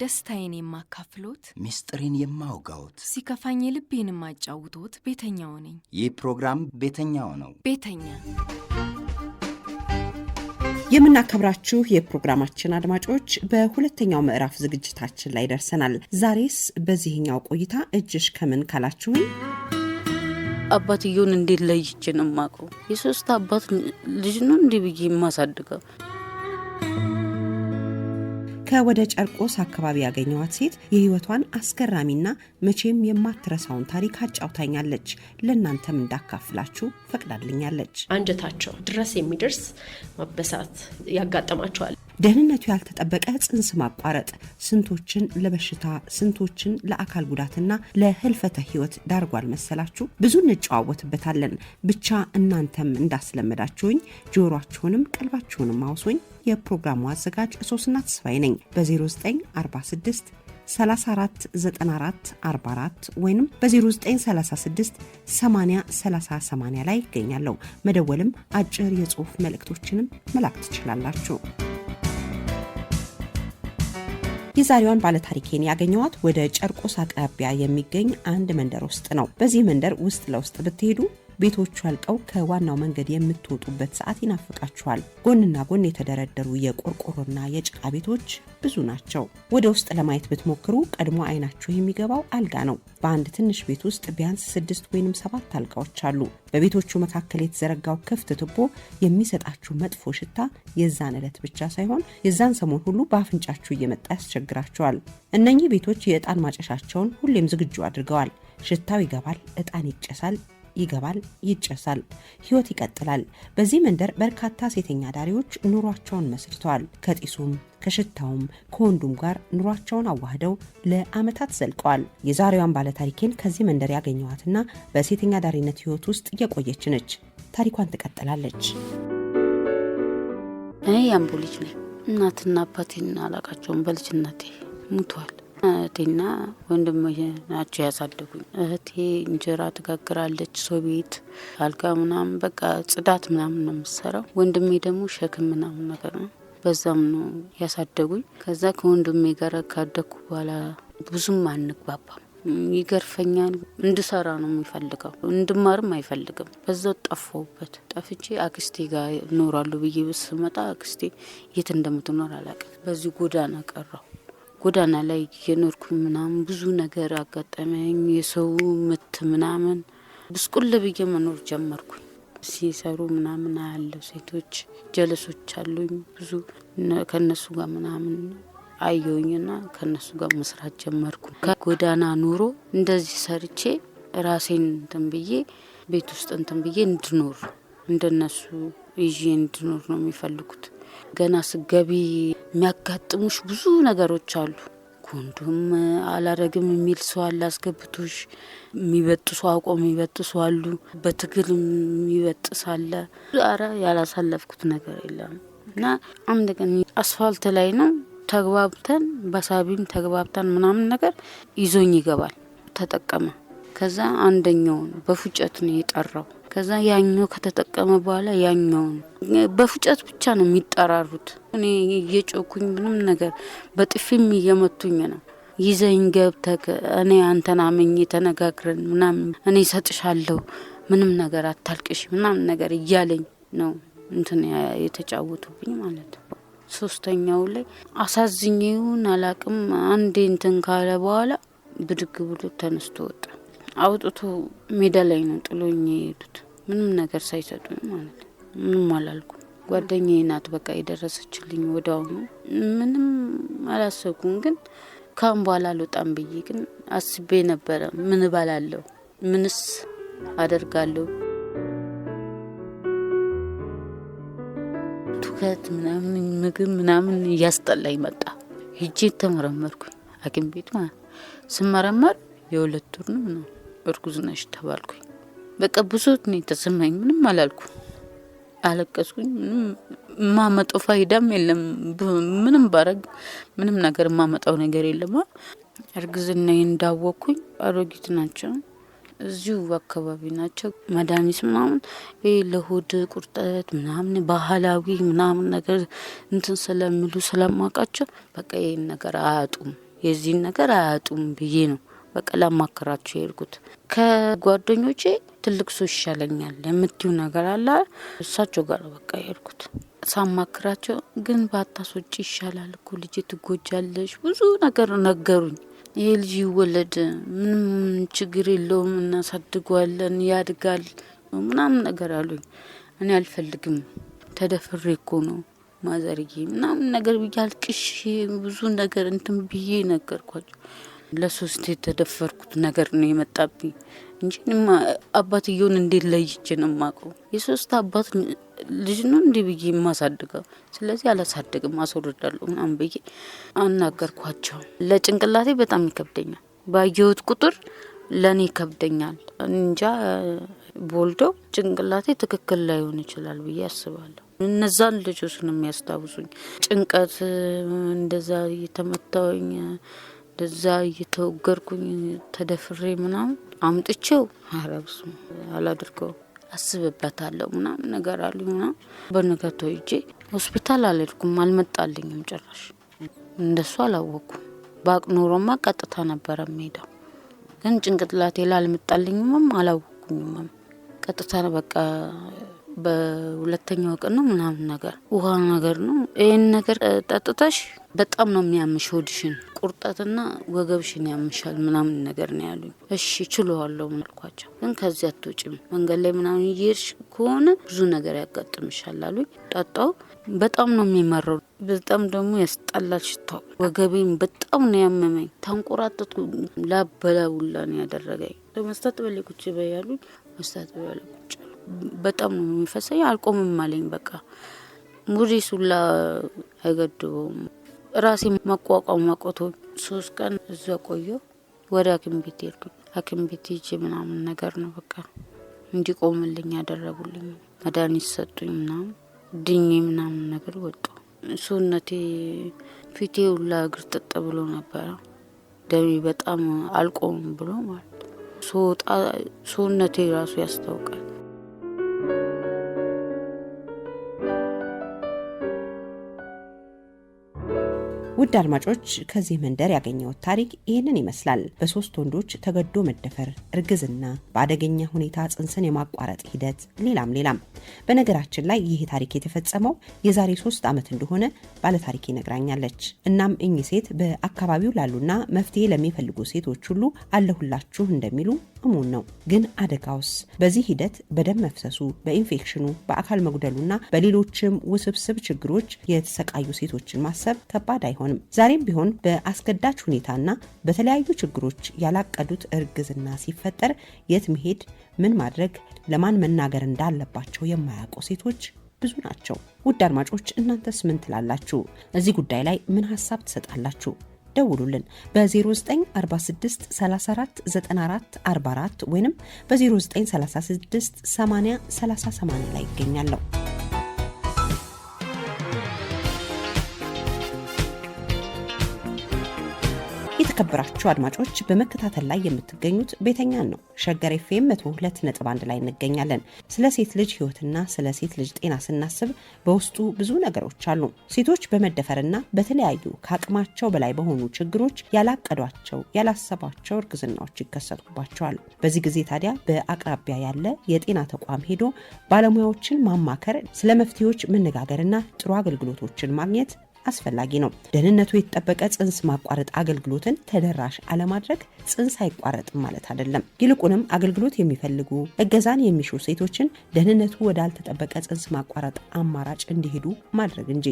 ደስታዬን የማካፍሎት ሚስጥሬን የማውጋውት ሲከፋኝ ልቤን የማጫውቶት ቤተኛው ነኝ። ይህ ፕሮግራም ቤተኛው ነው። ቤተኛ የምናከብራችሁ የፕሮግራማችን አድማጮች በሁለተኛው ምዕራፍ ዝግጅታችን ላይ ደርሰናል። ዛሬስ በዚህኛው ቆይታ እጅሽ ከምን ካላችሁኝ አባትየውን እንዴት ለይቼ ነው የማውቀው? የሶስት አባት ልጅ ነው እንዲህ ብዬ የማሳድገው። ከወደ ጨርቆስ አካባቢ ያገኘዋት ሴት የህይወቷን አስገራሚና መቼም የማትረሳውን ታሪክ አጫውታኛለች። ለእናንተም እንዳካፍላችሁ ፈቅዳልኛለች። አንጀታቸው ድረስ የሚደርስ ማበሳት ያጋጠማቸዋል። ደህንነቱ ያልተጠበቀ ጽንስ ማቋረጥ ስንቶችን ለበሽታ ስንቶችን ለአካል ጉዳትና ለህልፈተ ህይወት ዳርጓል መሰላችሁ። ብዙ እንጨዋወትበታለን። ብቻ እናንተም እንዳስለመዳችሁኝ ጆሮአችሁንም ቀልባችሁንም አውሶኝ የፕሮግራሙ አዘጋጅ ሶስና ተስፋዬ ነኝ። በ0946 34 94 44 ወይንም በ0936 80 30 80 ላይ ይገኛለሁ። መደወልም አጭር የጽሁፍ መልእክቶችንም መላክ ትችላላችሁ። የዛሬዋን ባለታሪኬን ያገኘዋት ወደ ጨርቆስ አቅራቢያ የሚገኝ አንድ መንደር ውስጥ ነው። በዚህ መንደር ውስጥ ለውስጥ ብትሄዱ ቤቶቹ አልቀው ከዋናው መንገድ የምትወጡበት ሰዓት ይናፍቃችኋል። ጎንና ጎን የተደረደሩ የቆርቆሮና የጭቃ ቤቶች ብዙ ናቸው። ወደ ውስጥ ለማየት ብትሞክሩ ቀድሞ አይናችሁ የሚገባው አልጋ ነው። በአንድ ትንሽ ቤት ውስጥ ቢያንስ 6 ወይም 7 አልጋዎች አሉ። በቤቶቹ መካከል የተዘረጋው ክፍት ቱቦ የሚሰጣችሁ መጥፎ ሽታ የዛን ዕለት ብቻ ሳይሆን የዛን ሰሞን ሁሉ በአፍንጫችሁ እየመጣ ያስቸግራችኋል። እነኚህ ቤቶች የዕጣን ማጨሻቸውን ሁሌም ዝግጁ አድርገዋል። ሽታው ይገባል፣ ዕጣን ይጨሳል፣ ይገባል፣ ይጨሳል፣ ህይወት ይቀጥላል። በዚህ መንደር በርካታ ሴተኛ ዳሪዎች ኑሯቸውን መስርተዋል። ከጢሱም ከሽታውም ከወንዱም ጋር ኑሯቸውን አዋህደው ለአመታት ዘልቀዋል። የዛሬዋን ባለታሪኬን ከዚህ መንደር ያገኘዋትና በሴተኛ ዳሪነት ህይወት ውስጥ የቆየች ነች። ታሪኳን ትቀጥላለች። እኔ ያምቡ ልጅ ነኝ። እናትና አባቴን አላቃቸውም። በልጅነቴ ሙቷል። እህቴና ወንድሜ ናቸው ያሳደጉኝ። እህቴ እንጀራ ትጋግራለች፣ ሰው ቤት አልጋ ምናምን በቃ ጽዳት ምናምን ነው የምትሰራው። ወንድሜ ደግሞ ሸክም ምናምን ነገር ነው። በዛም ነው ያሳደጉኝ። ከዛ ከወንድሜ ጋር ካደኩ በኋላ ብዙም አንግባባም። ይገርፈኛል። እንድሰራ ነው የሚፈልገው፣ እንድማርም አይፈልግም። በዛው ጠፋሁበት። ጠፍቼ አክስቴ ጋር እኖራለሁ ብዬ ስመጣ አክስቴ የት እንደምትኖር አላውቅም። በዚህ ጎዳና ቀረሁ። ጎዳና ላይ የኖርኩ ምናምን ብዙ ነገር አጋጠመኝ። የሰው ምት ምናምን ብስቁል ብዬ መኖር ጀመርኩኝ። ሲሰሩ ምናምን አያለው። ሴቶች ጀለሶች አሉኝ ብዙ። ከነሱ ጋር ምናምን አየውኝና ከነሱ ጋር መስራት ጀመርኩ። ከጎዳና ኑሮ እንደዚህ ሰርቼ ራሴን እንትን ብዬ ቤት ውስጥ እንትን ብዬ እንድኖር እንደነሱ ይዤ እንድኖር ነው የሚፈልጉት። ገና ስገቢ የሚያጋጥሙሽ ብዙ ነገሮች አሉ። ኮንዶም አላረግም የሚል ሰው አለ። አስገብቶሽ የሚበጥሱ አውቆ የሚበጥሱ አሉ። በትግል የሚበጥስ አለ። አረ ያላሳለፍኩት ነገር የለም። እና አንድ ቀን አስፋልት ላይ ነው ተግባብተን በሳቢም ተግባብተን ምናምን ነገር ይዞኝ ይገባል። ተጠቀመ። ከዛ አንደኛውን በፉጨት ነው የጠራው። ከዛ ያኛው ከተጠቀመ በኋላ ያኛውን በፉጨት ብቻ ነው የሚጠራሩት። እኔ እየጮኩኝ ምንም ነገር በጥፊም እየመቱኝ ነው። ይዘኝ ገብተክ እኔ አንተና አመኝ ተነጋግረን ምናምን እኔ ሰጥሻለሁ ምንም ነገር አታልቅሽ ምናምን ነገር እያለኝ ነው እንትን የተጫወቱብኝ ማለት ነው። ሶስተኛው ላይ አሳዝኜውን አላቅም። አንዴ እንትን ካለ በኋላ ብድግ ብሎ ተነስቶ ወጣ። አውጥቶ ሜዳ ላይ ነው ጥሎኝ የሄዱት። ምንም ነገር ሳይሰጡኝ ማለት ነው። ምንም አላልኩ። ጓደኛዬ ናት በቃ የደረሰችልኝ ወዲያውኑ። ምንም አላሰብኩም። ግን ካም በኋላ አልወጣም ብዬ ግን አስቤ ነበረ። ምን እባላለሁ? ምንስ አደርጋለሁ? ትከት ምናምን ምግብ ምናምን እያስጠላኝ መጣ። ሂጄ ተመረመርኩኝ ሐኪም ቤት ማለት ስመረመር የሁለት ወር ነው እርጉዝ ነሽ ተባልኩኝ። በቃ ብዙት ነው የተሰማኝ። ምንም አላልኩ። አለቀስኩኝ። ምንም ማመጣው ፋይዳም የለም። ምንም ባረግ ምንም ነገር ማመጣው ነገር የለም። እርግዝናዬን እንዳወቅኩኝ አሮጊት ናቸው። እዚሁ አካባቢ ናቸው። መድኃኒት ምናምን ለሆድ ቁርጠት ምናምን ባህላዊ ምናምን ነገር እንትን ስለሚሉ ስለማውቃቸው በቃ ይሄን ነገር አያጡም የዚህ ነገር አያጡም ብዬ ነው በቃ ለማከራቸው ይልኩት። ከጓደኞቼ ትልቅ ሰው ይሻለኛል የምትዩ ነገር አለ እሳቸው ጋር በቃ ይልኩት። ሳማክራቸው ግን ባታሶጪ ይሻላል እኮ ልጅ ትጎጃለሽ ብዙ ነገር ነገሩኝ። ይሄ ልጅ ይወለድ ምንም ችግር የለውም እናሳድገዋለን ያድጋል ምናምን ነገር አሉኝ። እኔ አልፈልግም ተደፍሬ እኮ ነው ማዘርዬ ምናምን ነገር ብያልቅሽ ብዙ ነገር እንትን ብዬ ነገርኳቸው። ለሶስት የተደፈርኩት ነገር ነው የመጣብኝ እንጂ አባትየውን እንዴት ለይቼ ነው የማውቀው? የሶስት አባት ልጅ ነው እንዴ ብዬ የማሳድገው? ስለዚህ አላሳድግም አስወርዳለሁ ምናምን ብዬ አናገርኳቸው። ለጭንቅላቴ በጣም ይከብደኛል። ባየሁት ቁጥር ለኔ ይከብደኛል። እንጃ ቦልዶ ጭንቅላቴ ትክክል ላይሆን ይችላል ብዬ አስባለሁ። እነዛን ልጆች ነው የሚያስታውሱኝ። ጭንቀት እንደዛ እየተመታውኝ እንደዛ እየተወገርኩኝ ተደፍሬ ምናምን አምጥቼው አረብሱ አላድርገው አስብበታለሁ ምናምን ነገር አሉኝና በነገታው ሂጄ ሆስፒታል አልሄድኩም። አልመጣልኝም ጭራሽ እንደሱ አላወኩም። ባቅኖሮማ ቀጥታ ነበር የምሄደው ግን ጭንቅላቴ ላልመጣልኝም አላወኩኝም። ቀጥታ በቃ በሁለተኛው ቀን ነው ምናምን ነገር ውሃ ነገር ነው ይሄን ነገር ጠጥተሽ በጣም ነው የሚያምሽ ሆድሽን ቁርጠትና ወገብሽን ያምሻል ምናምን ነገር ነው ያሉኝ። እሺ ችሏለሁ አልኳቸው። ግን ከዚያ አትወጪም መንገድ ላይ ምናምን ይየርሽ ከሆነ ብዙ ነገር ያጋጥምሻል አሉኝ። ጠጣው በጣም ነው የሚመረው። በጣም ደግሞ ያስጠላል ሽታው። ወገቤን በጣም ነው ያመመኝ። ታንቆራጠጥኩ ላበላውላ ነው ያደረገኝ። ለመስጠት በለቁጭ በያሉኝ መስጠት በለቁጭ በጣም ነው የሚፈሰኝ። አልቆምም አለኝ በቃ ሙሪሱላ አይገድበውም። ራሴ መቋቋም ማቆቶ 3 ቀን እዛ ቆየሁ። ወደ ሐኪም ቤት ሄድኩ። ሐኪም ቤት ሂጄ ምናምን ነገር ነው በቃ እንዲቆምልኝ ያደረጉልኝ። መድኃኒት ሰጡኝ ምናምን ድኜ ምናምን ነገር ወጣሁ። ሰውነቴ ፊቴ ሁላ ግርጥጥ ብሎ ነበር። ደሜ በጣም አልቆም ብሎ ማለት ሶጣ ሰውነቴ ራሱ ያስታውቃል። ውድ አድማጮች ከዚህ መንደር ያገኘሁት ታሪክ ይህንን ይመስላል። በ3 ወንዶች ተገዶ መደፈር፣ እርግዝና፣ በአደገኛ ሁኔታ ጽንስን የማቋረጥ ሂደት ሌላም። በነገራችን ላይ ይህ ታሪክ የተፈጸመው የዛሬ 3 ዓመት እንደሆነ ባለታሪክ ይነግራኛለች። እናም እኚህ ሴት በአካባቢው ላሉና መፍትሄ ለሚፈልጉ ሴቶች ሁሉ አለሁላችሁ እንደሚሉ እሙን ነው። ግን አደጋውስ? በዚህ ሂደት በደም መፍሰሱ፣ በኢንፌክሽኑ፣ በአካል መጉደሉና በሌሎችም ውስብስብ ችግሮች የተሰቃዩ ሴቶችን ማሰብ ከባድ አይሆንም። ዛሬም ቢሆን በአስገዳጅ ሁኔታና በተለያዩ ችግሮች ያላቀዱት እርግዝና ሲፈጠር የት መሄድ፣ ምን ማድረግ፣ ለማን መናገር እንዳለባቸው የማያውቁ ሴቶች ብዙ ናቸው። ውድ አድማጮች እናንተስ ምን ትላላችሁ? እዚህ ጉዳይ ላይ ምን ሐሳብ ትሰጣላችሁ? ደውሉልን በ0946 34 94 44 ወይንም በ0936 80 30 ላይ ይገኛለሁ። የተከበራችሁ አድማጮች በመከታተል ላይ የምትገኙት ቤተኛን ነው። ሸገር ኤፍኤም 102.1 ላይ እንገኛለን። ስለ ሴት ልጅ ህይወትና ስለ ሴት ልጅ ጤና ስናስብ በውስጡ ብዙ ነገሮች አሉ። ሴቶች በመደፈርና በተለያዩ ከአቅማቸው በላይ በሆኑ ችግሮች ያላቀዷቸው ያላሰባቸው እርግዝናዎች ይከሰቱባቸዋል። በዚህ ጊዜ ታዲያ በአቅራቢያ ያለ የጤና ተቋም ሄዶ ባለሙያዎችን ማማከር፣ ስለ መፍትሄዎች መነጋገርና ጥሩ አገልግሎቶችን ማግኘት አስፈላጊ ነው። ደህንነቱ የተጠበቀ ጽንስ ማቋረጥ አገልግሎትን ተደራሽ አለማድረግ ጽንስ አይቋረጥም ማለት አይደለም። ይልቁንም አገልግሎት የሚፈልጉ እገዛን የሚሹ ሴቶችን ደህንነቱ ወዳልተጠበቀ ጽንስ ማቋረጥ አማራጭ እንዲሄዱ ማድረግ እንጂ።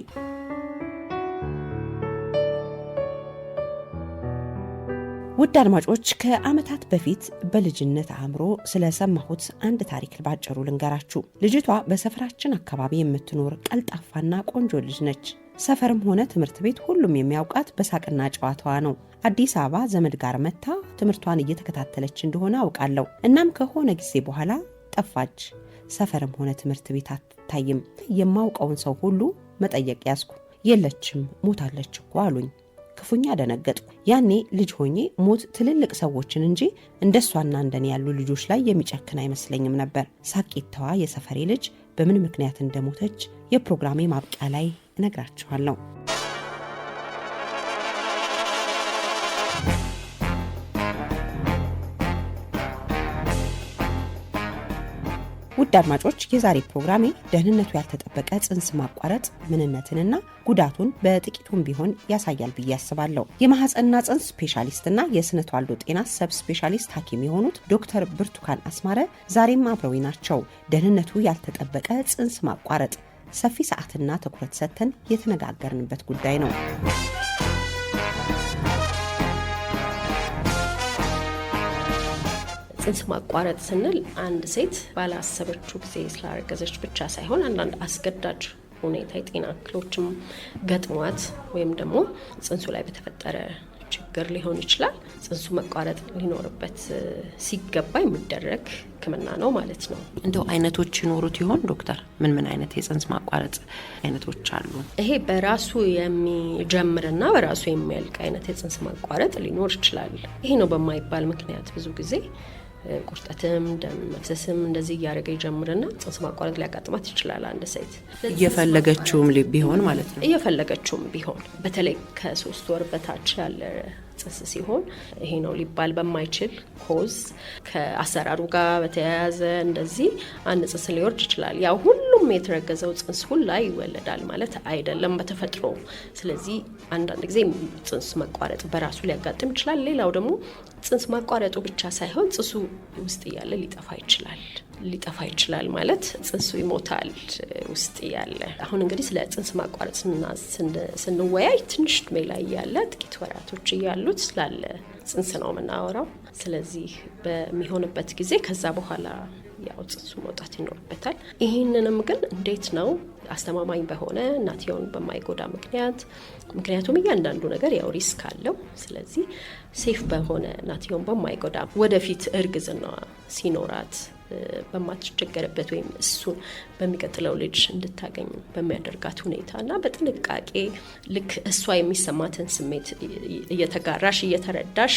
ውድ አድማጮች ከዓመታት በፊት በልጅነት አእምሮ ስለሰማሁት አንድ ታሪክ ባጭሩ ልንገራችሁ። ልጅቷ በሰፈራችን አካባቢ የምትኖር ቀልጣፋና ቆንጆ ልጅ ነች። ሰፈርም ሆነ ትምህርት ቤት ሁሉም የሚያውቃት በሳቅና ጨዋታዋ ነው። አዲስ አበባ ዘመድ ጋር መታ ትምህርቷን እየተከታተለች እንደሆነ አውቃለሁ። እናም ከሆነ ጊዜ በኋላ ጠፋች። ሰፈርም ሆነ ትምህርት ቤት አትታይም። የማውቀውን ሰው ሁሉ መጠየቅ ያዝኩ። የለችም ሞታለች እኮ አሉኝ። ክፉኛ ደነገጥኩ። ያኔ ልጅ ሆኜ ሞት ትልልቅ ሰዎችን እንጂ እንደሷና እንደኔ ያሉ ልጆች ላይ የሚጨክን አይመስለኝም ነበር። ሳቂታዋ የሰፈሬ ልጅ በምን ምክንያት እንደሞተች የፕሮግራሜ ማብቂያ ላይ እነግራችኋለሁ። ውድ አድማጮች የዛሬ ፕሮግራሜ ደህንነቱ ያልተጠበቀ ጽንስ ማቋረጥ ምንነትንና ጉዳቱን በጥቂቱም ቢሆን ያሳያል ብዬ አስባለሁ። የማህፀንና ጽንስ ስፔሻሊስትና የስነ ተዋልዶ ጤና ሰብ ስፔሻሊስት ሐኪም የሆኑት ዶክተር ብርቱካን አስማረ ዛሬም አብረው ናቸው። ደህንነቱ ያልተጠበቀ ጽንስ ማቋረጥ ሰፊ ሰዓትና ትኩረት ሰጥተን የተነጋገርንበት ጉዳይ ነው። ጽንስ ማቋረጥ ስንል አንድ ሴት ባላሰበችው ጊዜ ስላረገዘች ብቻ ሳይሆን አንዳንድ አስገዳጅ ሁኔታ የጤና እክሎችም ገጥሟት ወይም ደግሞ ጽንሱ ላይ በተፈጠረ ችግር ሊሆን ይችላል ጽንሱ መቋረጥ ሊኖርበት ሲገባ የሚደረግ ሕክምና ነው ማለት ነው። እንደው አይነቶች ይኖሩት ይሆን ዶክተር? ምን አይነት የጽንስ ማቋረጥ አይነቶች አሉ? ይሄ በራሱ የሚጀምርና በራሱ የሚያልቅ አይነት የጽንስ ማቋረጥ ሊኖር ይችላል። ይሄ ነው በማይባል ምክንያት ብዙ ጊዜ ቁርጠትም ደም መፍሰስም እንደዚህ እያደረገ ይጀምርና ጽንስ ማቋረጥ ሊያጋጥማት ይችላል። አንድ ሴት እየፈለገችውም ቢሆን ማለት ነው። እየፈለገችውም ቢሆን በተለይ ከ3 ወር በታች ያለ ጽንስ ሲሆን ይሄ ነው ሊባል በማይችል ኮዝ ከአሰራሩ ጋር በተያያዘ እንደዚህ አንድ ጽንስ ሊወርድ ይችላል። ያው ሁሉም የተረገዘው ጽንስ ሁላ ይወለዳል ማለት አይደለም በተፈጥሮ። ስለዚህ አንዳንድ ጊዜ ጽንስ መቋረጥ በራሱ ሊያጋጥም ይችላል። ሌላው ደግሞ ጽንስ ማቋረጡ ብቻ ሳይሆን ጽንሱ ውስጥ እያለ ሊጠፋ ይችላል ማለት ጽንሱ ይሞታል ውስጥ እያለ። አሁን እንግዲህ ስለ ጽንስ ማቋረጥ ስንወያይ ትንሽ እድሜ ላይ ያለ ጥቂት ወራቶች እያሉት ስላለ ጽንስ ነው የምናወራው። ስለዚህ በሚሆንበት ጊዜ ከዛ በኋላ ያው ጽንሱ መውጣት ይኖርበታል። ይህንንም ግን እንዴት ነው አስተማማኝ በሆነ እናትየውን በማይጎዳ ምክንያቱም እያንዳንዱ ነገር ያው ሪስክ አለው። ስለዚህ ሴፍ በሆነ እናትየውን በማይጎዳ ወደፊት እርግዝና ሲኖራት በማትቸገርበት ወይም እሱን በሚቀጥለው ልጅ እንድታገኝ በሚያደርጋት ሁኔታና በጥንቃቄ ልክ እሷ የሚሰማትን ስሜት እየተጋራሽ እየተረዳሽ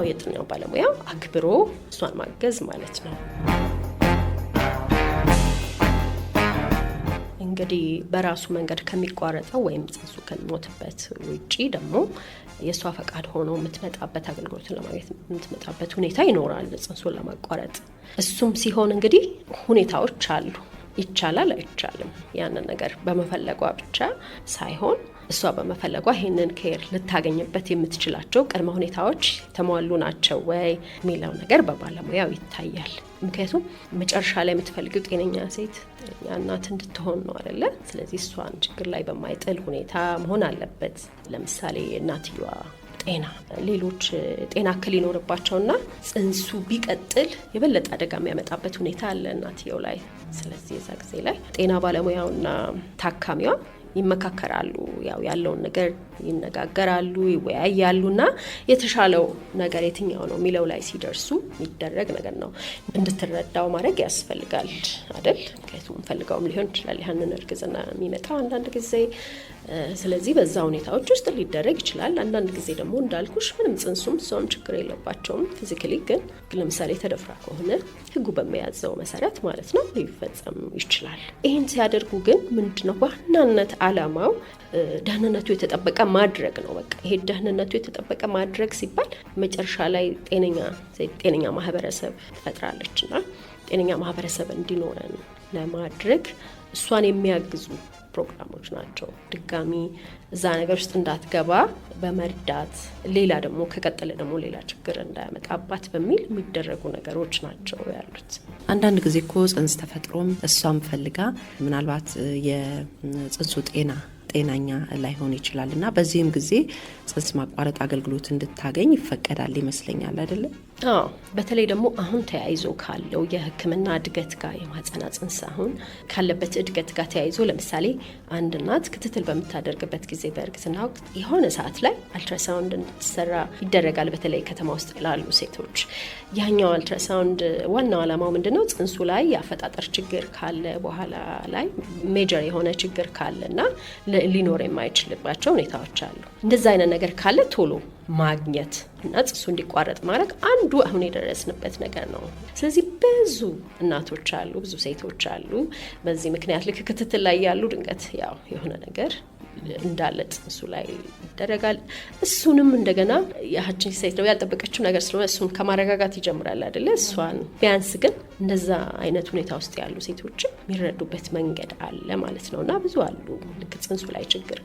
የጤና ባለሙያ አክብሮ እሷን ማገዝ ማለት ነው። እንግዲህ በራሱ መንገድ ከሚቋረጠው ወይም ጽንሱ ከሚሞትበት ውጪ ደግሞ የሷ ፈቃድ ሆኖ የምትመጣበት አገልግሎትን ለማግኘት የምትመጣበት ሁኔታ ይኖራል ጽንሱን ለማቋረጥ። እሱም ሲሆን እንግዲህ ሁኔታዎች አሉ። ይቻላል አይቻልም። ያንን ነገር በመፈለጓ ብቻ ሳይሆን እሷ በመፈለጓ ይሄንን ኬር ልታገኝበት የምትችላቸው ቅድመ ሁኔታዎች የተሟሉ ናቸው ወይ የሚለው ነገር በባለሙያው ይታያል። ምክንያቱም መጨረሻ ላይ የምትፈልገው ጤነኛ ሴት ጤነኛ እናት እንድትሆን ነው አይደለ? ስለዚህ እሷን ችግር ላይ በማይጥል ሁኔታ መሆን አለበት። ለምሳሌ እናትየዋ ጤና ሌሎች ጤና እክል ይኖርባቸውና ጽንሱ ቢቀጥል የበለጠ አደጋ የሚያመጣበት ሁኔታ አለ እናትየው ላይ። ስለዚህ የዛ ጊዜ ላይ ጤና ባለሙያውና ታካሚዋ ይመካከራሉ። ያው ያለውን ነገር ይነጋገራሉ፣ ይወያያሉና የተሻለው ነገር የትኛው ነው የሚለው ላይ ሲደርሱ የሚደረግ ነገር ነው። እንድትረዳው ማድረግ ያስፈልጋል አይደል? ምክንያቱም ፈልጋውም ሊሆን ይችላል ያንን እርግዝና የሚመጣው አንዳንድ ጊዜ። ስለዚህ በዛ ሁኔታዎች ውስጥ ሊደረግ ይችላል። አንዳንድ ጊዜ ደግሞ እንዳልኩሽ ምንም ጽንሱም ሰውም ችግር የለባቸውም ፊዚካሊ፣ ግን ለምሳሌ ተደፍራ ከሆነ ሕጉ በሚያዘው መሰረት ማለት ነው ሊፈጸም ይችላል። ይህን ሲያደርጉ ግን ምንድነው ዋናነት አላማው ደህንነቱ የተጠበቀ ማድረግ ነው። በቃ ይሄ ደህንነቱ የተጠበቀ ማድረግ ሲባል መጨረሻ ላይ ጤነኛ ማህበረሰብ ትፈጥራለችና ጤነኛ ማህበረሰብ እንዲኖረን ለማድረግ እሷን የሚያግዙ ፕሮግራሞች ናቸው። ድጋሚ እዛ ነገር ውስጥ እንዳትገባ በመርዳት ሌላ ደግሞ ከቀጠለ ደግሞ ሌላ ችግር እንዳያመጣባት በሚል የሚደረጉ ነገሮች ናቸው ያሉት። አንዳንድ ጊዜ እኮ ጽንስ ተፈጥሮም እሷም ፈልጋ ምናልባት የጽንሱ ጤናኛ ላይሆን ይችላል እና በዚህም ጊዜ ጽንስ ማቋረጥ አገልግሎት እንድታገኝ ይፈቀዳል ይመስለኛል አይደለም? በተለይ ደግሞ አሁን ተያይዞ ካለው የሕክምና እድገት ጋር የማህጸንና ጽንስ አሁን ካለበት እድገት ጋር ተያይዞ ለምሳሌ አንድ እናት ክትትል በምታደርግበት ጊዜ በእርግዝና ወቅት የሆነ ሰዓት ላይ አልትራሳውንድ እንድትሰራ ይደረጋል። በተለይ ከተማ ውስጥ ላሉ ሴቶች ያኛው አልትራሳውንድ ዋናው ዓላማው ምንድነው? ጽንሱ ላይ የአፈጣጠር ችግር ካለ በኋላ ላይ ሜጀር የሆነ ችግር ካለና ሊኖር የማይችልባቸው ሁኔታዎች አሉ። እንደዛ አይነት ነገር ካለ ቶሎ ማግኘት እና ጽንሱ እንዲቋረጥ ማድረግ አንዱ አሁን የደረስንበት ነገር ነው። ስለዚህ ብዙ እናቶች አሉ፣ ብዙ ሴቶች አሉ በዚህ ምክንያት ልክ ክትትል ላይ ያሉ ድንገት ያው የሆነ ነገር እንዳለ ጽንሱ ላይ ይደረጋል። እሱንም እንደገና ያችን ሴት ነው ያልጠበቀችው ነገር ስለሆነ እሱን ከማረጋጋት ይጀምራል አይደለ? እሷን ቢያንስ ግን እንደዛ አይነት ሁኔታ ውስጥ ያሉ ሴቶች የሚረዱበት መንገድ አለ ማለት ነውና ብዙ አሉ። ልክ ጽንሱ ላይ ችግር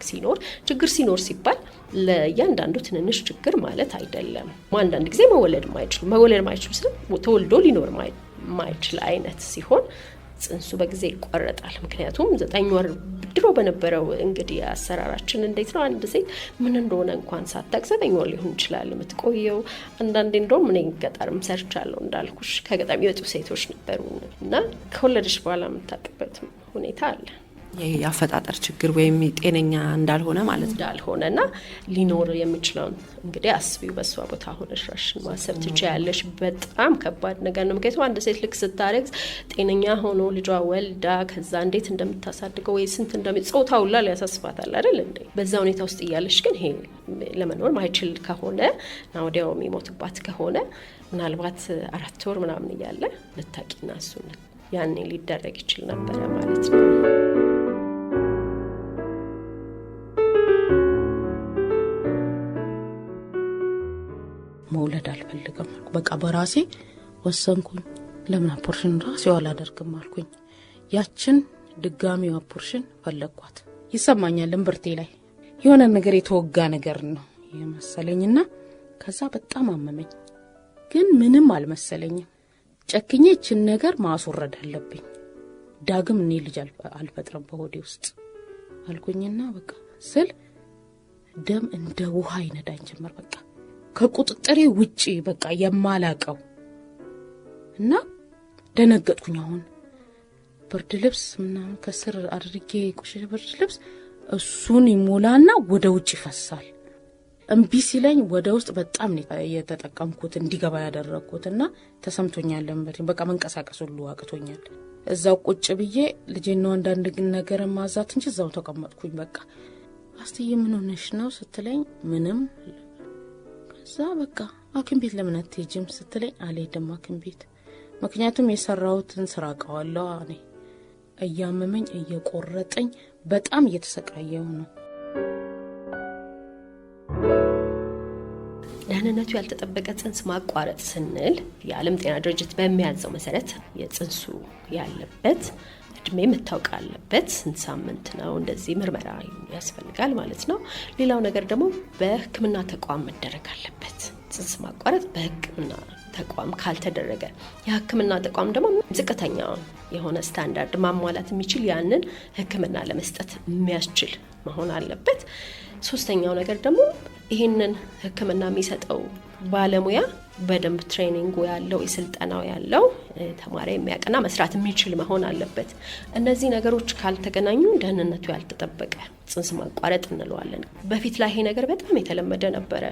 ሲኖር ሲባል ለእያንዳንዱ ትንንሽ ችግር ማለት አይደለም። አንዳንድ ጊዜ መወለድ ማይችሉ ተወልዶ ሊኖር ማይችል አይነት ሲሆን ጽንሱ በጊዜ ይቋረጣል። ምክንያቱም 9 ወር ድሮ በነበረው እንግዲህ አሰራራችን እንዴት ነው አንድ ሴት ምን እንደሆነ እንኳን ሳታቅ 9 ወር ሊሆን ይችላል የምትቆየው። አንዳንዴ እንደውም እኔ ገጠርም ሰርቻለሁ እንዳልኩሽ ከገጠር የወጡ ሴቶች ነበሩ እና ከወለደች በኋላ የምታውቅበት ሁኔታ አለ። የአፈጣጠር ችግር ወይም ጤነኛ እንዳልሆነ ማለት እንዳልሆነና ሊኖር የሚችለውን እንግዲህ አስቢው። በሷ ቦታ ሆነሽ ራስሽን ማሰብ ትችያለሽ። በጣም ከባድ ነገር ነው። ምክንያቱም አንድ ሴት ልክ ስታረግዝ ጤነኛ ሆኖ ልጇ ወልዳ ከዛ እንዴት እንደምታሳድገው ወይ ስንት ጾታው ሁላ ሊያሳስባታል አይደል እንዴ? በዛ ሁኔታ ውስጥ እያለሽ ግን ይሄ ለመኖር ማይችል ከሆነ እና ወዲያው የሚሞትባት ከሆነ ምናልባት 4 ወር ምናምን እያለ ልታቂና እሱን ያኔ ሊደረግ ይችል ነበረ ማለት ነው። መውለድ አልፈልግም በቃ በራሴ ወሰንኩኝ። ለምን አፖርሽን ራሴው አላደርግም አልኩኝ። ያችን ድጋሚ አፖርሽን ፈለኳት። ይሰማኛል እምብርቴ ላይ የሆነ ነገር የተወጋ ነገር ነው የመሰለኝና ከዛ በጣም አመመኝ። ግን ምንም አልመሰለኝም። ጨክኜ እችን ነገር ማስወረድ አለብኝ። ዳግም እኔ ልጅ አልፈጥርም በሆዴ ውስጥ አልኩኝና በቃ ስል ደም እንደ ውሃ ይነዳኝ ጀመር። በቃ ከቁጥጥሬ ውጪ በቃ የማላቀው እና ደነገጥኩኝ። አሁን ብርድ ልብስ ምናምን ከስር አድርጌ ቆሸሸ ብርድ ልብስ እሱን ይሞላና ወደ ውጪ ይፈሳል። እምቢ ሲለኝ ወደ ውስጥ በጣም የተጠቀምኩት እንዲገባ ያደረኩትና ተሰምቶኛል። በቃ መንቀሳቀስ ሁሉ አቅቶኛል። እዛው ቁጭ ብዬ ልጄን ነው አንዳንድ ነገር ማዛት እንጂ እዛው ተቀመጥኩኝ። በቃ አስተዬ ምን ሆነሽ ነው ስትለኝ ምንም። ከዛ በቃ ሐኪም ቤት ለምን አትሄጂም ስትለኝ አልሄድም ሐኪም ቤት ምክንያቱም የሰራሁትን ስራ አውቀዋለሁ። እኔ እያመመኝ እየቆረጠኝ በጣም እየተሰቃየሁ ነው። ደህንነቱ ያልተጠበቀ ጽንስ ማቋረጥ ስንል የዓለም ጤና ድርጅት በሚያዘው መሰረት የጽንሱ ያለበት እድሜ መታወቅ አለበት። ስንት ሳምንት ነው እንደዚህ ምርመራ ያስፈልጋል ማለት ነው። ሌላው ነገር ደግሞ በሕክምና ተቋም መደረግ አለበት። ጽንስ ማቋረጥ በሕክምና ተቋም ካልተደረገ የሕክምና ተቋም ደግሞ ዝቅተኛ የሆነ ስታንዳርድ ማሟላት የሚችል ያንን ሕክምና ለመስጠት የሚያስችል መሆን አለበት። ሶስተኛው ነገር ደግሞ ይሄንን ሕክምና የሚሰጠው ባለሙያ በደንብ ትሬኒንግ ያለው የስልጠናው ያለው ተማሪ የሚያቀና መስራት የሚችል መሆን አለበት። እነዚህ ነገሮች ካልተገናኙ ደህንነቱ ያልተጠበቀ ጽንስ ማቋረጥ እንለዋለን። በፊት ላይ ይሄ ነገር በጣም የተለመደ ነበረ።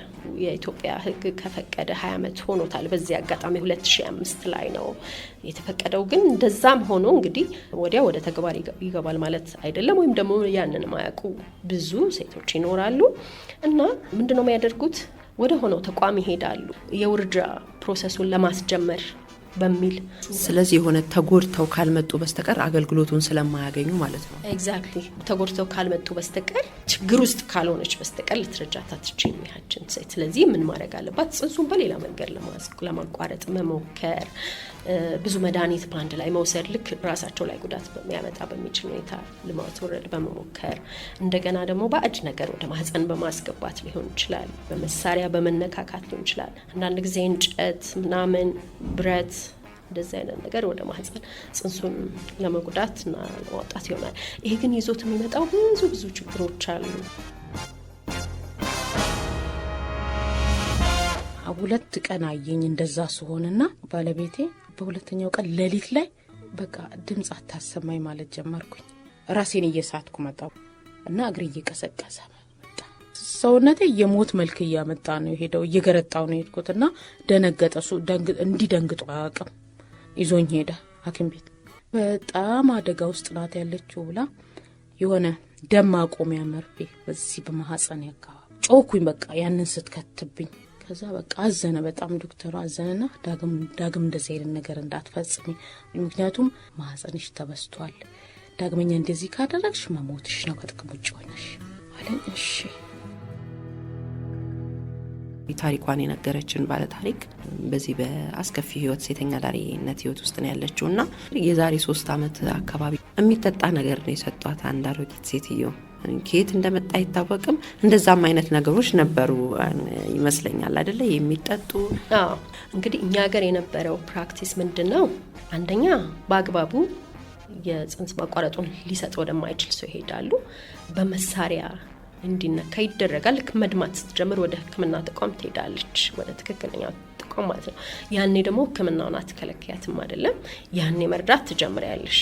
የኢትዮጵያ ሕግ ከፈቀደ 20 ዓመት ሆኖታል። በዚህ አጋጣሚ 2005 ላይ ነው የተፈቀደው። ግን እንደዛም ሆኖ እንግዲህ ወዲያ ወደ ተግባር ይገባል ማለት አይደለም። ወይም ደግሞ ያንን ማያውቁ ብዙ ሴቶች ይኖራሉ እና ምንድነው የሚያደርጉት? ወደ ሆነው ተቋም ይሄዳሉ የውርጃ ፕሮሰሱን ለማስጀመር በሚል። ስለዚህ የሆነ ተጎድተው ካልመጡ በስተቀር አገልግሎቱን ስለማያገኙ ማለት ነው። ኤግዛክትሊ ተጎድተው ካልመጡ በስተቀር ችግር ውስጥ ካልሆነች በስተቀር ልትረጃት አትችልም ያችን ሴት። ስለዚህ ምን ማድረግ አለባት? ጽንሱን በሌላ መንገድ ለማቋረጥ መሞከር፣ ብዙ መድኃኒት በአንድ ላይ መውሰድ፣ ልክ ራሳቸው ላይ ጉዳት በሚያመጣ በሚችል ሁኔታ ለማስወረድ በመሞከር፣ እንደገና ደግሞ ባዕድ ነገር ወደ ማህፀን በማስገባት ሊሆን ይችላል፣ በመሳሪያ በመነካካት ሊሆን ይችላል። አንዳንድ ጊዜ እንጨት ምናምን ብረት እንደዚህ አይነት ነገር ወደ ማህፀን ጽንሱን ለመጉዳት እና ለማውጣት ይሆናል። ይሄ ግን ይዞት የሚመጣው ብዙ ችግሮች አሉ። 2 ቀን አየኝ እንደዛ ሲሆንና ባለቤቴ በሁለተኛው ቀን ሌሊት ላይ በቃ ድምጽ አታሰማኝ ማለት ጀመርኩኝ። ራሴን እየሳትኩ መጣሁ እና እግሬ እየቀሰቀሰ መጣ። ሰውነቴ የሞት መልክ እያመጣ ነው ሄደው እየገረጣው ነው ሄድኩትና ደነገጠ። እሱ እንዲደንግጦ አያውቅም። ይዞኝ ሄደ ሐኪም ቤት። በጣም አደጋ ውስጥ ናት ያለችው ብላ የሆነ ደም ማቆሚያ መርፌ በዚህ በማህፀን ያካባቢ ጮኩኝ። በቃ ያንን ስትከትብኝ ከዛ በቃ አዘነ። በጣም ዶክተሩ አዘነና ዳግም እንደዚህ አይነት ነገር እንዳትፈጽሚ፣ ምክንያቱም ማህፀንሽ ተበስቷል፣ ዳግመኛ እንደዚህ ካደረግሽ መሞትሽ ነው፣ ከጥቅም ውጭ ሆነሽ አለኝ። እሺ ታሪኳን የነገረችን ባለ ታሪክ በዚህ በአስከፊ ህይወት ሴተኛ ዳሪነት ህይወት ውስጥ ነው ያለችውና የዛሬ 3 አመት አካባቢ የሚጠጣ ነገር ነው የሰጧት አንድ አሮጊት ሴትዮ። ከየት እንደመጣ አይታወቅም። እንደዛም አይነት ነገሮች ነበሩ ይመስለኛል አይደለ የሚጠጡ። እንግዲህ እኛ ሀገር የነበረው ፕራክቲስ ምንድነው? አንደኛ በአግባቡ የጽንስ ማቋረጡን ሊሰጥ ወደማይችል ሰው ይሄዳሉ። በመሳሪያ እንዲነካ ይደረጋል። ልክ መድማት ስትጀምር ወደ ህክምና ተቋም ትሄዳለች፣ ወደ ትክክለኛ ተቋም ማለት ነው። ያኔ ደግሞ ህክምናውን አትከለከያትም አይደለም፣ ያኔ መርዳት ትጀምሪያለሽ።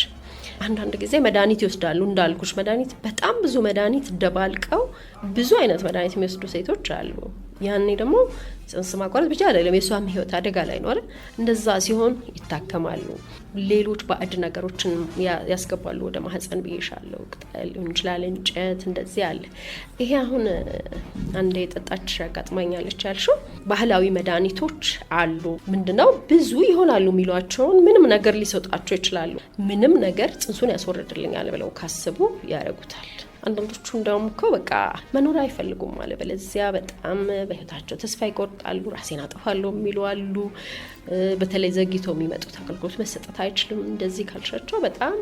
አንዳንድ ጊዜ መድኃኒት ይወስዳሉ። እንዳልኩሽ መድኃኒት በጣም ብዙ መድኃኒት ደባልቀው ብዙ አይነት መድኃኒት የሚወስዱ ሴቶች አሉ። ያኔ ደግሞ ጽንስ ማቋረጥ ብቻ አይደለም የሷም ህይወት አደጋ ላይ ነው አይደል? እንደዛ ሲሆን ይታከማሉ። ሌሎች ባዕድ ነገሮችን ያስገባሉ ወደ ማህፀን ብዬሻለሁ። ቅጠል ሊሆን ይችላል፣ እንጨት፣ እንደዚህ አለ። ይሄ አሁን አንዴ የጠጣች ያጋጥማኛለች ያልሽው ባህላዊ መድኃኒቶች አሉ። ምንድነው ብዙ ይሆናሉ የሚሏቸውን ምንም ነገር ሊሰጣቸው ይችላሉ። ምንም ነገር ጽንሱን ያስወርድልኛል ብለው ካስቡ ያረጉታል። አንዳንዶቹ እንደውም እኮ በቃ መኖር አይፈልጉም ማለት በለዚያ በጣም በህይወታቸው ተስፋ ይቆርጣሉ። ራሴን አጠፋለሁ የሚሉ አሉ። በተለይ ዘግይተው የሚመጡት አገልግሎት መሰጠት አይችልም እንደዚህ ካልሻቸው በጣም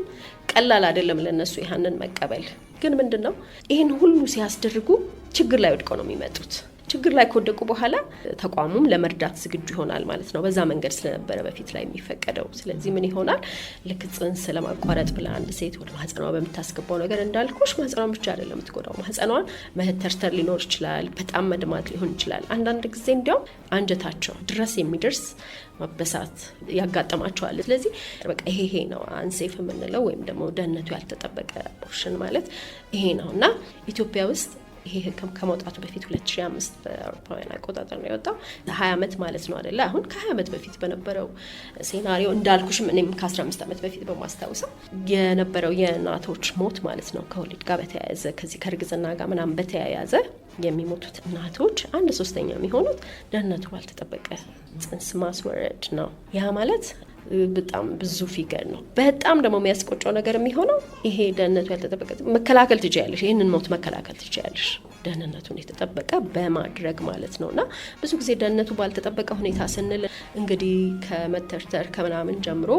ቀላል አይደለም ለነሱ ያንን መቀበል። ግን ምንድነው ይሄን ሁሉ ሲያስደርጉ ችግር ላይ ወድቀው ነው የሚመጡት። ችግር ላይ ከወደቁ በኋላ ተቋሙም ለመርዳት ዝግጁ ይሆናል ማለት ነው። በዛ መንገድ ስለነበረ በፊት ላይ የሚፈቀደው። ስለዚህ ምን ይሆናል? ልክ ጽንስ ለማቋረጥ ብላ አንድ ሴት ወደ ማህፀኗ በምታስገባው ነገር እንዳልኩሽ ማህፀኗን ብቻ አይደለም የምትጎዳው። ማህፀኗን መተርተር ሊኖር ይችላል፣ በጣም መድማት ሊሆን ይችላል። አንዳንድ ጊዜ እንዲያውም አንጀታቸው ድረስ የሚደርስ መበሳት ያጋጥማቸዋል። ስለዚህ በቃ ይሄ ነው አንሴፍ የምንለው ወይም ደግሞ ደህንነቱ ያልተጠበቀ አቦርሽን ማለት ይሄ ነው። እና ኢትዮጵያ ውስጥ ይሄ ህክም ከመውጣቱ በፊት 2005 በአውሮፓውያን አቆጣጠር ነው የወጣው። 20 አመት ማለት ነው አይደለ? አሁን ከ20 አመት በፊት በነበረው ሴናሪዮ እንዳልኩሽም እኔም ከ15 አመት በፊት በማስታወሰው የነበረው የእናቶች ሞት ማለት ነው ከወሊድ ጋር በተያያዘ ከዚህ ከእርግዝና ጋር ምናምን በተያያዘ የሚሞቱት እናቶች 1/3 የሚሆኑት ደህንነቱ ባልተጠበቀ ጽንስ ማስወረድ ነው። ያ ማለት በጣም ብዙ ፊገር ነው። በጣም ደግሞ የሚያስቆጨው ነገር የሚሆነው ይሄ ደህንነቱ ያልተጠበቀ መከላከል ትችያለሽ፣ ይህንን ሞት መከላከል ትችያለሽ ደህንነቱን የተጠበቀ በማድረግ ማለት ነውና ብዙ ጊዜ ደህንነቱ ባልተጠበቀ ሁኔታ ስንል እንግዲህ ከመተርተር ከምናምን ጀምሮ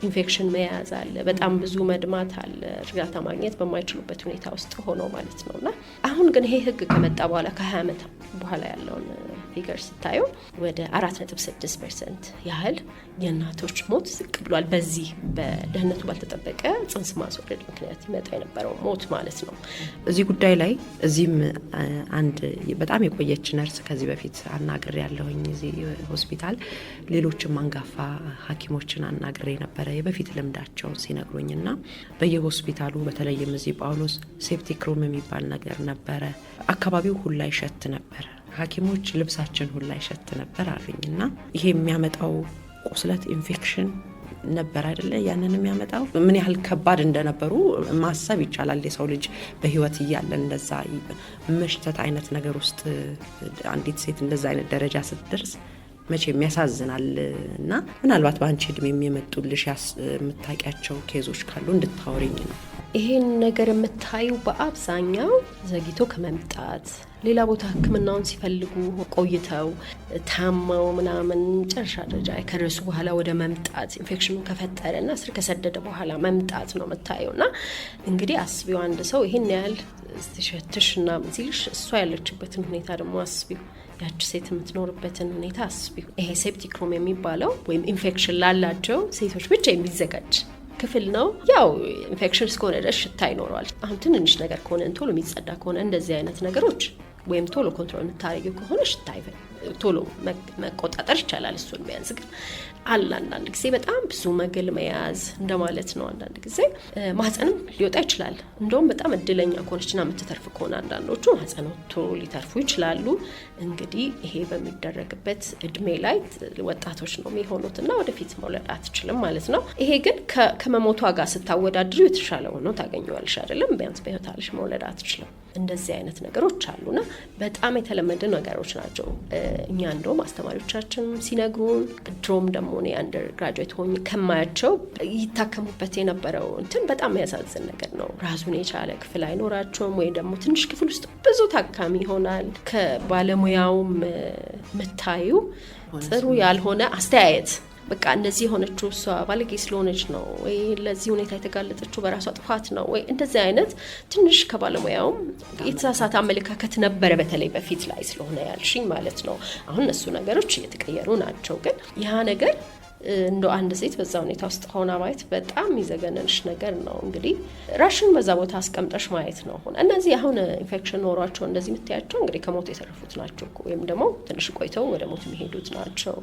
ኢንፌክሽን መያዝ አለ፣ በጣም ብዙ መድማት አለ፣ እርዳታ ማግኘት በማይችሉበት ሁኔታ ውስጥ ሆኖ ማለት ነውና አሁን ግን ይሄ ህግ ከመጣ በኋላ ከ20 አመት በኋላ ያለውን ፊገር ስታየው ወደ 4.6% ያህል የእናቶች ሞት ዝቅ ብሏል። በዚህ በደህንነቱ ባልተጠበቀ ጽንስ ማስወረድ ምክንያት ይመጣ የነበረው ሞት ማለት ነው። እዚህ ጉዳይ ላይ እዚህም አንድ በጣም የቆየች ነርስ ከዚህ በፊት አናግሬ ያለሁኝ እዚህ ሆስፒታል ሌሎችም አንጋፋ ሐኪሞችን አናግሬ ነበረ የበፊት ልምዳቸው ሲነግሩኝና በየሆስፒታሉ በተለይም እዚህ ጳውሎስ ሴፕቲክ ሩም የሚባል ነገር ነበረ። አካባቢው ሁላ ይሸት ነበር። ሐኪሞች ልብሳችን ሁላ ይሸት ነበር አሉኝና ይሄ የሚያመጣው ቁስለት ኢንፌክሽን ነበር አይደለ? ያንን የሚያመጣው ምን ያህል ከባድ እንደነበሩ ማሰብ ይቻላል። የሰው ልጅ በህይወት እያለ እንደዛ መሽተት አይነት ነገር ውስጥ አንዲት ሴት እንደዛ አይነት ደረጃ ስትደርስ መቼም ያሳዝናል። እና ምናልባት በአንቺ እድሜ የሚመጡልሽ የምታውቂያቸው ኬዞች ካሉ እንድታወሪኝ ነው። ይሄን ነገር የምታዩ በአብዛኛው ዘግይቶ ከመምጣት ሌላ ቦታ ህክምናውን ሲፈልጉ ቆይተው ታማው ምናምን ጨርሻ ደረጃ ከደረሱ በኋላ ወደ መምጣት ኢንፌክሽኑ ከፈጠረና ስር ከሰደደ በኋላ መምጣት ነው የምታየውና እንግዲህ አስቢው አንድ ሰው ይሄን ያህል ስትሸትሽና ሲልሽ እሷ ያለችበትን ሁኔታ ደግሞ አስቢው። ያቺ ሴት የምትኖርበትን ሁኔታ አስቢው። ይሄ ሴፕቲክ ሩም የሚባለው ወይም ኢንፌክሽን ላላቸው ሴቶች ብቻ የሚዘጋጅ ክፍል ነው። ያው ኢንፌክሽን እስከሆነ ድረስ ሽታ ይኖረዋል። አሁን ትንንሽ ነገር ከሆነ ቶሎ የሚጸዳ ከሆነ እንደዚህ አይነት ነገሮች ወይም ቶሎ ኮንትሮል የምታደርጊው ከሆነ ሽታ ቶሎ መቆጣጠር ይቻላል። እሱን ቢያንስ ግን አንዳንድ ጊዜ በጣም ብዙ መግል መያዝ እንደማለት ነው። አንዳንድ ጊዜ ማህፀንም ሊወጣ ይችላል። እንደውም በጣም እድለኛ ከሆነችና የምትተርፍ ከሆነ አንዳንዶቹ ማህፀን ወጥቶ ሊተርፉ ይችላሉ። እንግዲህ ይሄ በሚደረግበት እድሜ ላይ ወጣቶች ነው የሚሆኑትና ወደፊት መውለድ አትችልም ማለት ነው። ይሄ ግን ከመሞቷ ጋር ስታወዳድሪው የተሻለ ሆኖ ታገኘዋለሽ አይደለም? ቢያንስ በህይወት አለሽ መውለድ አትችልም። እንደዚህ አይነት ነገሮች አሉና በጣም የተለመደ ነገሮች ናቸው። እኛ እንደውም አስተማሪዎቻችን ሲነግሩን ድሮም ደግሞ እኔ አንደር ግራጁዌት ሆኜ ከማያቸው ይታከሙበት የነበረው እንትን በጣም ያሳዝን ነገር ነው። ራሱን የቻለ ክፍል አይኖራቸውም ወይ ደግሞ ትንሽ ክፍል ውስጥ ብዙ ታካሚ ይሆናል። ከባለሙያውም መታዩ ጥሩ ያልሆነ አስተያየት በቃ እነዚህ የሆነችው እሷ ባለጌ ስለሆነች ነው ወይ ለዚህ ሁኔታ የተጋለጠችው በራሷ ጥፋት ነው ወይ እንደዚህ አይነት ትንሽ ከባለሙያውም የተሳሳተ አመለካከት ነበረ፣ በተለይ በፊት ላይ ስለሆነ ያልሽኝ ማለት ነው። አሁን እነሱ ነገሮች እየተቀየሩ ናቸው። ግን ያ ነገር እንደ አንድ ሴት በዛ ሁኔታ ውስጥ ሆና ማየት በጣም ይዘገነንሽ ነገር ነው። እንግዲህ ራሽን በዛ ቦታ አስቀምጠሽ ማየት ነው። እነዚህ አሁን ኢንፌክሽን ኖሯቸው እንደዚህ የምታያቸው እንግዲህ ከሞት የተረፉት ናቸው ወይም ደግሞ ትንሽ ቆይተው ወደ ሞት የሚሄዱት ናቸው።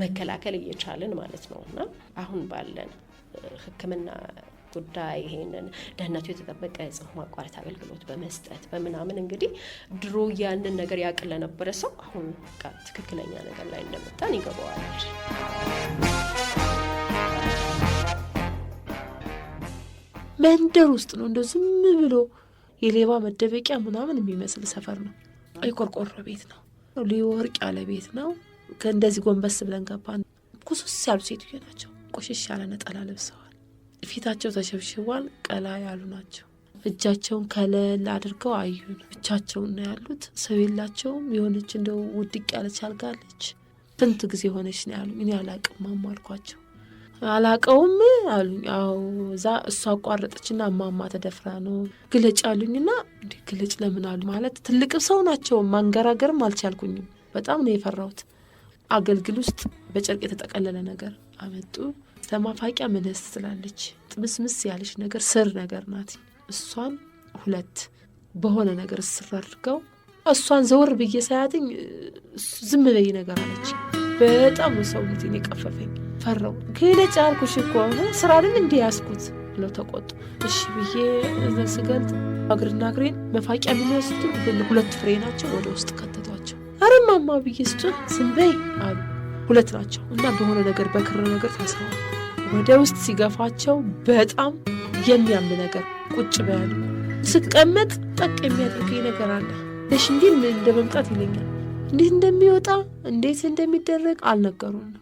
መከላከል እየቻልን ማለት ነው። እና አሁን ባለን ሕክምና ጉዳይ ይሄንን ደህንነቱ የተጠበቀ የጽንስ ማቋረጥ አገልግሎት በመስጠት በምናምን እንግዲህ ድሮ ያንን ነገር ያቅል ለነበረ ሰው አሁን ትክክለኛ ነገር ላይ እንደመጣን ይገባዋል። መንደር ውስጥ ነው እንደው ዝም ብሎ የሌባ መደበቂያ ምናምን የሚመስል ሰፈር ነው። ቆርቆሮ ቤት ነው፣ ሊወርቅ ያለ ቤት ነው። ከእንደዚህ ጎንበስ ብለን ገባን። ኩሱስ ያሉ ሴትዮ ናቸው። ቆሽሽ ያለ ነጠላ ለብሰዋል። ፊታቸው ተሸብሽቧል። ቀላ ያሉ ናቸው። እጃቸውን ከለል አድርገው አዩን። ብቻቸውን ነው ያሉት። ሰው የላቸውም። የሆነች እንደው ውድቅ ያለች አልጋለች። ስንት ጊዜ ሆነች ነው ያሉኝ። እኔ አላቅም ማማ አልኳቸው። አላቀውም አሉኝ። አዎ እዛ እሷ አቋረጠችና ማማ ተደፍራ ነው ግለጭ አሉኝና እንዴ ግለጭ ለምን አሉ ማለት ትልቅ ሰው ናቸው። ማንገራገርም አልቻልኩኝም። በጣም ነው የፈራሁት። አገልግል ውስጥ በጨርቅ የተጠቀለለ ነገር አመጡ። ለማፋቂያ ምንስ ትላለች። ጥምስምስ ያለች ነገር ስር ነገር ናት። እሷን ሁለት በሆነ ነገር ስር አድርገው እሷን ዘወር ብዬ ሳያትኝ ዝም በይ ነገር አለች። በጣም ሰውነቴን የቀፈፈኝ ፈራው። ግለጭ አልኩሽ እኮ ስራ አይደል እንዴ ያስኩት ብለው ተቆጡ። እሺ ብዬ ስገልጥ እግርና እግሬን መፋቂያ የሚመስሉ ሁለት ፍሬ ናቸው ወደ ውስጥ ከተቷቸው። አረ ማማ ብዬ ስጡ ዝም በይ አሉ። ሁለት ናቸው እና በሆነ ነገር በክር ነገር ታስረዋል። ወደ ውስጥ ሲገፋቸው በጣም የሚያም ነገር ቁጭ በያሉ ስቀመጥ ጠቅ የሚያደርገኝ ነገር አለ። እሺ እንዲህ እንደ መምጣት ይለኛል። እንዴት እንደሚወጣ እንዴት እንደሚደረግ አልነገሩንም።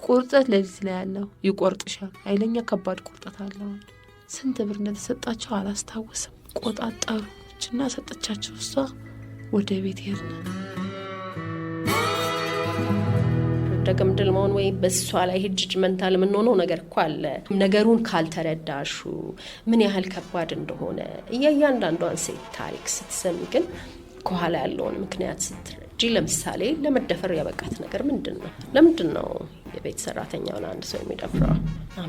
ቁርጠት ለሊት ላይ ያለው ይቆርጥሻል። ኃይለኛ ከባድ ቁርጠት አለው። ስንት ብር እንደተሰጣቸው አላስታውስም። ቆጣጠሩችና ሰጠቻቸው። እሷ ወደ ቤት ሄድን። ደግምድል መሆን ወይ በሷ ላይ ጅጅመንታል የምንሆነው ነገር እኮ አለ። ነገሩን ካልተረዳሹ ምን ያህል ከባድ እንደሆነ እያንዳንዷን ሴት ታሪክ ስትሰሚ ግን ከኋላ ያለውን ምክንያት ስትረጂ፣ ለምሳሌ ለመደፈር ያበቃት ነገር ምንድን ነው? ለምንድን ነው የቤት ሰራተኛውን አንድ ሰው የሚደፍረው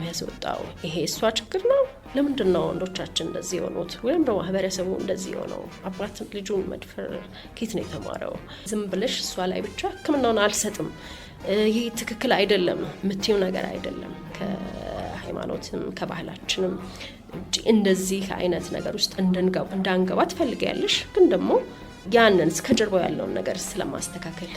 ያስወጣው? ይሄ እሷ ችግር ነው? ለምንድን ነው ወንዶቻችን እንደዚህ የሆኑት? ወይም ደግሞ ማህበረሰቡ እንደዚህ የሆነው? አባት ልጁን መድፈር ኬት ነው የተማረው? ዝም ብለሽ እሷ ላይ ብቻ ሕክምናውን አልሰጥም ይህ ትክክል አይደለም የምትይው ነገር አይደለም። ከሃይማኖትም ከባህላችንም እንደዚህ አይነት ነገር ውስጥ እንዳንገባ ትፈልጊያለሽ። ግን ደግሞ ያንን እስከ ጀርባው ያለውን ነገር ስለማስተካከል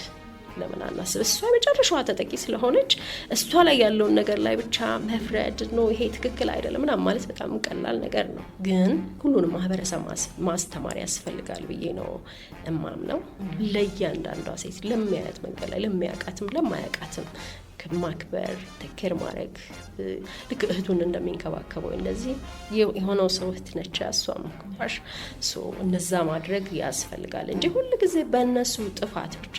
ለምን አናስብ? እሷ የመጨረሻዋ ተጠቂ ስለሆነች እሷ ላይ ያለውን ነገር ላይ ብቻ መፍረድ ነው ይሄ ትክክል አይደለም ምናምን ማለት በጣም ቀላል ነገር ነው። ግን ሁሉንም ማህበረሰብ ማስተማር ያስፈልጋል ብዬ ነው እማምነው። ለእያንዳንዷ ሴት ለሚያያት መንገድ ላይ ለሚያውቃትም ለማያውቃትም ማክበር ተኬር ማድረግ ልክ እህቱን እንደሚንከባከበው እንደዚህ የሆነው ሰው እህት ነች ያሷም ባሽ እነዛ ማድረግ ያስፈልጋል እንጂ ሁሉ ጊዜ በእነሱ ጥፋት ብቻ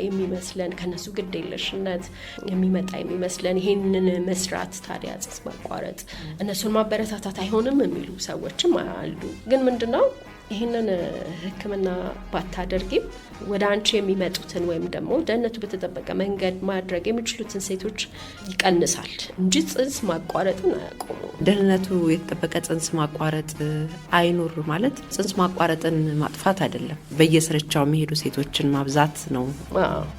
የሚመስለን ከነሱ ግዴለሽነት የሚመስለን ይሄንን መስራት ታዲያ ጽንስ ማቋረጥ እነሱን ማበረታታት አይሆንም የሚሉ ሰዎችም አሉ። ግን ምንድነው ይሄንን ሕክምና ባታደርጊም ወደ አንቺ የሚመጡትን ወይም ደግሞ ደህንነቱ በተጠበቀ መንገድ ማድረግ የሚችሉትን ሴቶች ይቀንሳል እንጂ ጽንስ ማቋረጥን አያቆሙ። ደህንነቱ የተጠበቀ ጽንስ ማቋረጥ አይኖር ማለት ጽንስ ማቋረጥን ማጥፋት አይደለም፣ በየስርቻው የሚሄዱ ሴቶችን ማብዛት ነው።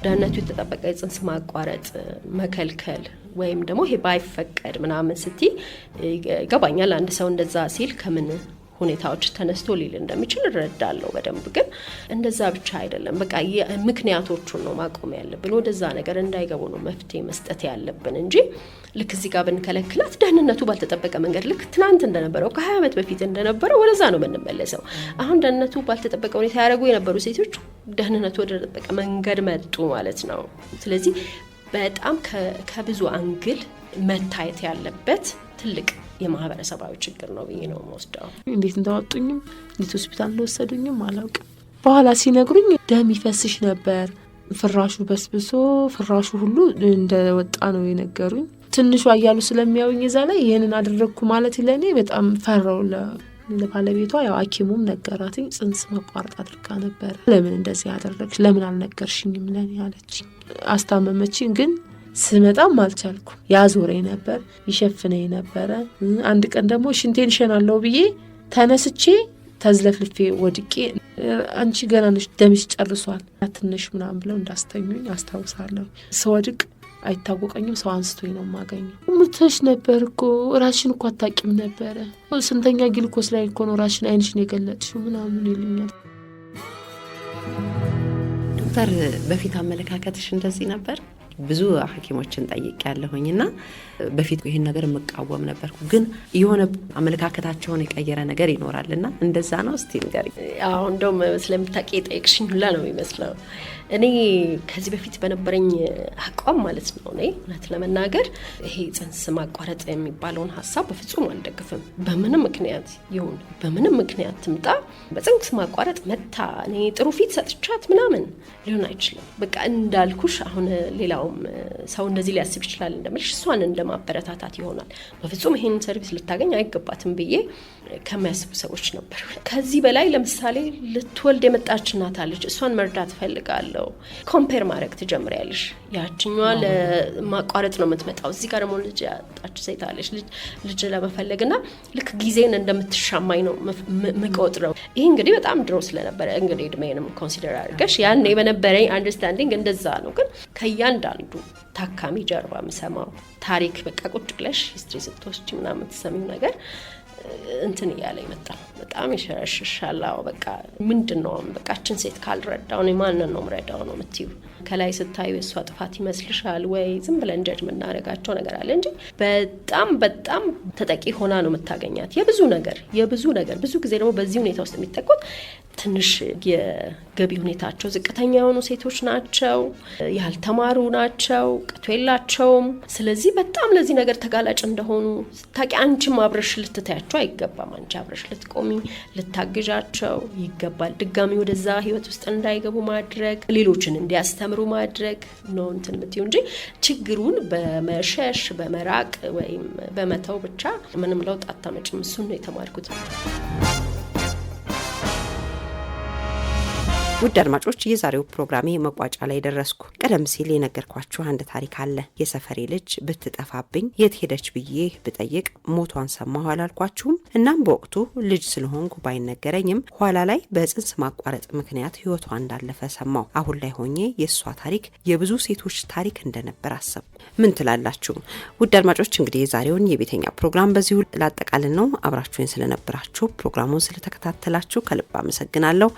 ደህንነቱ የተጠበቀ ጽንስ ማቋረጥ መከልከል ወይም ደግሞ ይሄ ባይፈቀድ ምናምን ስትይ ይገባኛል። አንድ ሰው እንደዛ ሲል ከምን ሁኔታዎች ተነስቶ ሊል እንደሚችል እረዳለሁ በደንብ። ግን እንደዛ ብቻ አይደለም። በቃ ምክንያቶቹን ነው ማቆም ያለብን። ወደዛ ነገር እንዳይገቡ ነው መፍትሄ መስጠት ያለብን እንጂ ልክ እዚህ ጋር ብንከለክላት ደህንነቱ ባልተጠበቀ መንገድ ልክ ትናንት እንደነበረው ከ20 ዓመት በፊት እንደነበረው ወደዛ ነው የምንመለሰው። አሁን ደህንነቱ ባልተጠበቀ ሁኔታ ያደረጉ የነበሩ ሴቶች ደህንነቱ ወደ ተጠበቀ መንገድ መጡ ማለት ነው። ስለዚህ በጣም ከብዙ አንግል መታየት ያለበት ትልቅ የማህበረሰባዊ ችግር ነው ብዬ ነው የምወስደው። እንዴት እንዳወጡኝም እንዴት ሆስፒታል እንደወሰዱኝም አላውቅም። በኋላ ሲነግሩኝ ደም ይፈስሽ ነበር፣ ፍራሹ በስብሶ ፍራሹ ሁሉ እንደወጣ ነው የነገሩኝ። ትንሿ እያሉ ስለሚያዩኝ እዛ ላይ ይሄንን አደረግኩ ማለት ለኔ በጣም ፈራው። ለባለቤቷ ያው ሐኪሙም ነገራትኝ ጽንስ መቋረጥ አድርጋ ነበር። ለምን እንደዚህ አደረግሽ ለምን አልነገርሽኝም ለኔ አለች። አስታመመችኝ ግን ስመጣም አልቻልኩ። ያዞረኝ ነበር፣ ይሸፍነኝ ነበር። አንድ ቀን ደግሞ ሽንቴን ሸናለው ብዬ ተነስቼ ተዝለፍልፌ ወድቄ አንቺ ገና ነሽ ደምሽ ጨርሷል አትነሽ ምናምን ብለው እንዳስተኙኝ አስታውሳለሁ። ስወድቅ አይታወቀኝም፣ ሰው አንስቶኝ ነው የማገኘው። ሙተሽ ነበር እኮ ራስሽን እኮ አታውቂም ነበረ፣ ስንተኛ ግሉኮስ ላይ እኮ ነው ራስሽን አይንሽን የገለጥሽው ምናምን ይሉኛል። ዶክተር በፊት አመለካከትሽ እንደዚህ ነበር? ብዙ ሐኪሞችን ጠይቄያለሁኝና በፊት ይሄን ነገር መቃወም ነበርኩ፣ ግን የሆነ አመለካከታቸውን የቀየረ ነገር ይኖራልና እንደዛ ነው? እስቲ ንገሪ። አዎ እንደውም ስለምታውቂ ጠይቅሽኝ ሁላ ነው የሚመስለው። እኔ ከዚህ በፊት በነበረኝ አቋም ማለት ነው እኔ እውነት ለመናገር ይሄ ጽንስ ማቋረጥ የሚባለውን ሀሳብ በፍጹም አልደግፍም። በምንም ምክንያት ይሁን በምንም ምክንያት ትምጣ በጽንስ ማቋረጥ መታ እኔ ጥሩ ፊት ሰጥቻት ምናምን ሊሆን አይችልም። በቃ እንዳልኩሽ አሁን ሌላውም ሰው እንደዚህ ሊያስብ ይችላል እንደምልሽ እሷን እንደማበረታታት ይሆናል። በፍጹም ይሄን ሰርቪስ ልታገኝ አይገባትም ብዬ ከሚያስቡ ሰዎች ነበር። ከዚህ በላይ ለምሳሌ ልትወልድ የመጣች እናት አለች፣ እሷን መርዳት ፈልጋለሁ። ኮምፔር ማድረግ ትጀምሪያለሽ። ያችኛዋ ለማቋረጥ ነው የምትመጣው፣ እዚህ ጋር ደግሞ ልጅ ያጣች ሴት አለች ልጅ ለመፈለግና ልክ ጊዜን እንደምትሻማኝ ነው የምቆጥረው። ይህ እንግዲህ በጣም ድሮ ስለነበረ እንግዲህ እድሜንም ኮንሲደር አድርገሽ ያኔ በነበረኝ አንደርስታንዲንግ እንደዛ ነው። ግን ከእያንዳንዱ ታካሚ ጀርባ የምሰማው ታሪክ በቃ ቁጭ ብለሽ ሂስትሪ ስትወስጂ ምናምን የምትሰሚው ነገር እንትን እያለ ይመጣል። በጣም ይሸረሽሻል። በቃ ምንድነው በቃችን ሴት ካልረዳው ነው ማንን ነው ምረዳው ነው የምትይው። ከላይ ስታዩ የሷ ጥፋት ይመስልሻል ወይ ዝም ብለን ጀጅ የምናደርጋቸው ነገር አለ እንጂ በጣም በጣም ተጠቂ ሆና ነው የምታገኛት። የብዙ ነገር ብዙ ጊዜ ደግሞ በዚህ ሁኔታ ውስጥ የሚጠቁት ትንሽ የገቢ ሁኔታቸው ዝቅተኛ የሆኑ ሴቶች ናቸው፣ ያልተማሩ ናቸው፣ እውቀቱ የላቸውም። ስለዚህ በጣም ለዚህ ነገር ተጋላጭ እንደሆኑ ታቂ አንቺም አብረሽ ልትታያቸው አይገባም። አንቺ አብረሽ ልትቆሚ ልታግዣቸው ይገባል። ድጋሚ ወደዛ ህይወት ውስጥ እንዳይገቡ ማድረግ፣ ሌሎችን እንዲያስተምሩ ማድረግ ነው እንትን የምትይው እንጂ ችግሩን በመሸሽ በመራቅ ወይም በመተው ብቻ ምንም ለውጥ አታመጭም። እሱን ነው የተማርኩት። ውድ አድማጮች የዛሬው ፕሮግራሜ መቋጫ ላይ ደረስኩ። ቀደም ሲል የነገርኳችሁ አንድ ታሪክ አለ። የሰፈሬ ልጅ ብትጠፋብኝ የት ሄደች ብዬ ብጠይቅ ሞቷን ሰማሁ አላልኳችሁም? እናም በወቅቱ ልጅ ስለሆንኩ ባይነገረኝም ኋላ ላይ በጽንስ ማቋረጥ ምክንያት ህይወቷ እንዳለፈ ሰማሁ። አሁን ላይ ሆኜ የእሷ ታሪክ የብዙ ሴቶች ታሪክ እንደነበር አሰብኩ። ምን ትላላችሁ? ውድ አድማጮች እንግዲህ የዛሬውን የቤተኛ ፕሮግራም በዚሁ ላጠቃልን ነው። አብራችሁን ስለነበራችሁ ፕሮግራሙን ስለተከታተላችሁ ከልብ አመሰግናለሁ።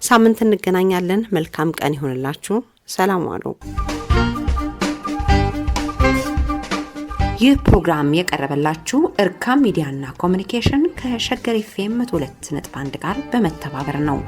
ሳምንት እንገናኛለን። መልካም ቀን ይሁንላችሁ። ሰላም ዋሉ። ይህ ፕሮግራም የቀረበላችሁ እርካም ሚዲያና ኮሙኒኬሽን ከሸገር ኤፍኤም 102.1 ጋር በመተባበር ነው።